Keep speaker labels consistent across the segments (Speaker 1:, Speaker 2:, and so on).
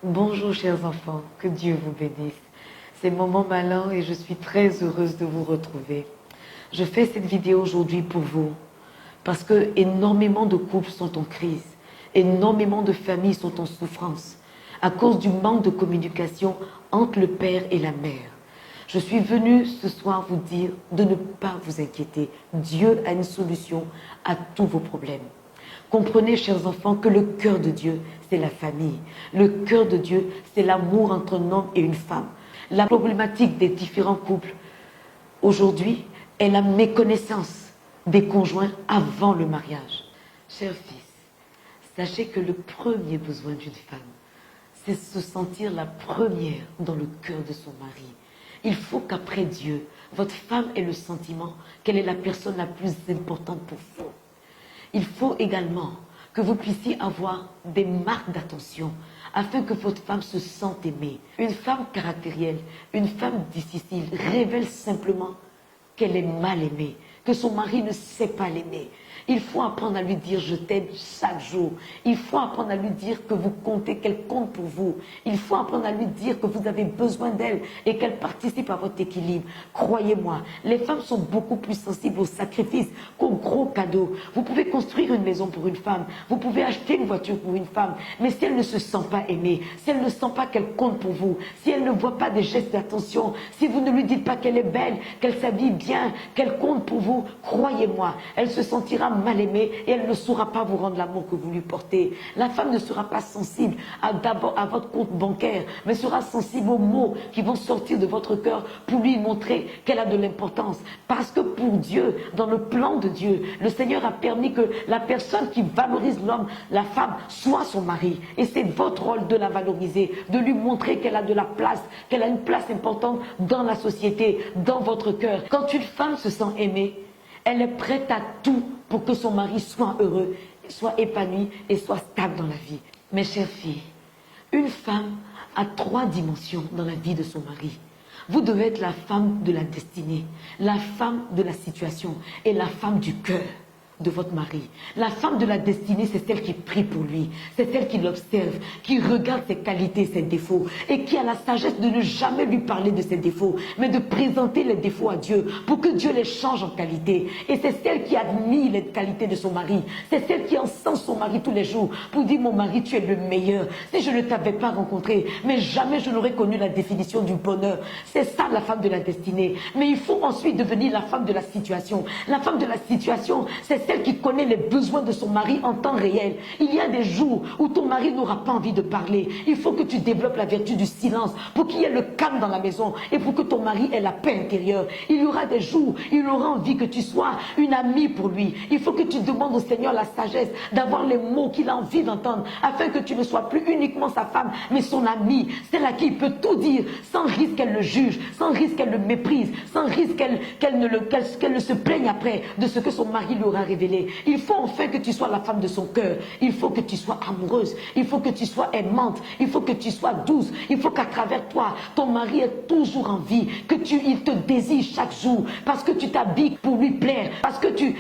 Speaker 1: Bonjour chers enfants, que Dieu vous bénisse. C'est Maman Malin et je suis très heureuse de vous retrouver. Je fais cette vidéo aujourd'hui pour vous parce que énormément de couples sont en crise, énormément de familles sont en souffrance à cause du manque de communication entre le père et la mère. Je suis venue ce soir vous dire de ne pas vous inquiéter. Dieu a une solution à tous vos problèmes. Comprenez, chers enfants, que le cœur de Dieu, c'est la famille. Le cœur de Dieu, c'est l'amour entre un homme et une femme. La problématique des différents couples aujourd'hui est la méconnaissance des conjoints avant le mariage. Chers fils, sachez que le premier besoin d'une femme, c'est se sentir la première dans le cœur de son mari. Il faut qu'après Dieu, votre femme ait le sentiment qu'elle est la personne la plus importante pour vous. Il faut également que vous puissiez avoir des marques d'attention afin que votre femme se sente aimée. Une femme caractérielle, une femme difficile révèle simplement qu'elle est mal aimée, que son mari ne sait pas l'aimer. Il faut apprendre à lui dire je t'aime chaque jour. Il faut apprendre à lui dire que vous comptez, qu'elle compte pour vous. Il faut apprendre à lui dire que vous avez besoin d'elle et qu'elle participe à votre équilibre. Croyez-moi, les femmes sont beaucoup plus sensibles aux sacrifices qu'aux gros cadeaux. Vous pouvez construire une maison pour une femme, vous pouvez acheter une voiture pour une femme, mais si elle ne se sent pas aimée, si elle ne sent pas qu'elle compte pour vous, si elle ne voit pas des gestes d'attention, si vous ne lui dites pas qu'elle est belle, qu'elle s'habille bien, qu'elle compte pour vous, croyez-moi, elle se sentira mal aimée et elle ne saura pas vous rendre l'amour que vous lui portez. La femme ne sera pas sensible d'abord à votre compte bancaire, mais sera sensible aux mots qui vont sortir de votre cœur pour lui montrer qu'elle a de l'importance. Parce que pour Dieu, dans le plan de Dieu, le Seigneur a permis que la personne qui valorise l'homme, la femme, soit son mari. Et c'est votre rôle de la valoriser, de lui montrer qu'elle a de la place, qu'elle a une place importante dans la société, dans votre cœur. Quand une femme se sent aimée, elle est prête à tout pour que son mari soit heureux, soit épanoui et soit stable dans la vie. Mes chères filles, une femme a 3 dimensions dans la vie de son mari. Vous devez être la femme de la destinée, la femme de la situation et la femme du cœur de votre mari. La femme de la destinée, c'est celle qui prie pour lui, c'est celle qui l'observe, qui regarde ses qualités, ses défauts et qui a la sagesse de ne jamais lui parler de ses défauts, mais de présenter les défauts à Dieu pour que Dieu les change en qualité. Et c'est celle qui admire les qualités de son mari, c'est celle qui encense son mari tous les jours pour dire mon mari tu es le meilleur. Si je ne t'avais pas rencontré, mais jamais je n'aurais connu la définition du bonheur. C'est ça la femme de la destinée. Mais il faut ensuite devenir la femme de la situation. La femme de la situation, c'est celle qui connaît les besoins de son mari en temps réel. Il y a des jours où ton mari n'aura pas envie de parler. Il faut que tu développes la vertu du silence pour qu'il y ait le calme dans la maison et pour que ton mari ait la paix intérieure. Il y aura des jours où il aura envie que tu sois une amie pour lui. Il faut que tu demandes au Seigneur la sagesse d'avoir les mots qu'il a envie d'entendre afin que tu ne sois plus uniquement sa femme mais son amie, celle à qui il peut tout dire sans risque qu'elle le juge, sans risque qu'elle le méprise, sans risque qu'elle ne se plaigne après de ce que son mari lui aura révélé. Il faut enfin que tu sois la femme de son cœur. Il faut que tu sois amoureuse. Il faut que tu sois aimante. Il faut que tu sois douce. Il faut qu'à travers toi, ton mari ait toujours envie, il te désire chaque jour, parce que tu t'habilles pour lui plaire, parce que tu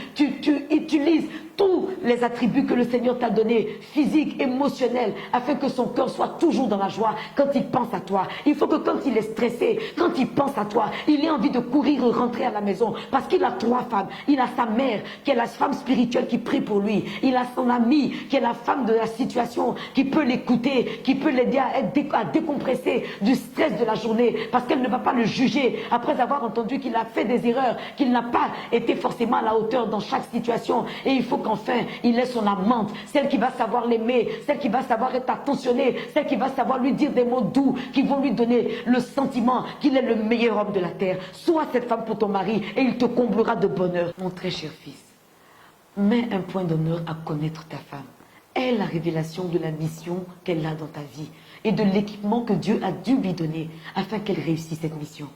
Speaker 1: utilises tous les attributs que le Seigneur t'a donnés, physiques, émotionnels, afin que son cœur soit toujours dans la joie quand il pense à toi. Il faut que quand il est stressé, quand il pense à toi, il ait envie de courir et rentrer à la maison, parce qu'il a 3 femmes. Il a sa mère, qui est la femme spirituelle qui prie pour lui. Il a son amie, qui est la femme de la situation, qui peut l'écouter, qui peut l'aider à décompresser du stress de la journée, parce qu'elle ne va pas le juger après avoir entendu qu'il a fait des erreurs, qu'il n'a pas été forcément à la hauteur dans chaque situation. Et il faut qu'enfin, il ait son amante, celle qui va savoir l'aimer, celle qui va savoir être attentionnée, celle qui va savoir lui dire des mots doux, qui vont lui donner le sentiment qu'il est le meilleur homme de la terre. Sois cette femme pour ton mari et il te comblera de bonheur. Mon très cher fils, mets un point d'honneur à connaître ta femme. Aie la révélation de la mission qu'elle a dans ta vie et de l'équipement que Dieu a dû lui donner afin qu'elle réussisse cette mission.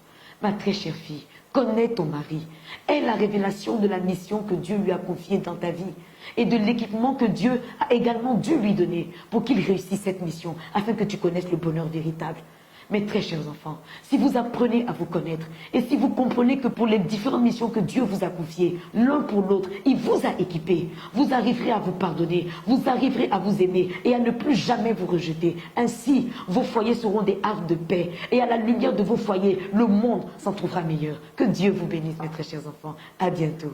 Speaker 1: Ma très chère fille, connais ton mari. Aie la révélation de la mission que Dieu lui a confiée dans ta vie et de l'équipement que Dieu a également dû lui donner pour qu'il réussisse cette mission afin que tu connaisses le bonheur véritable. Mes très chers enfants, si vous apprenez à vous connaître et si vous comprenez que pour les différentes missions que Dieu vous a confiées, l'un pour l'autre, il vous a équipé, vous arriverez à vous pardonner, vous arriverez à vous aimer et à ne plus jamais vous rejeter. Ainsi, vos foyers seront des havres de paix et à la lumière de vos foyers, le monde s'en trouvera meilleur. Que Dieu vous bénisse, mes très chers enfants. À bientôt.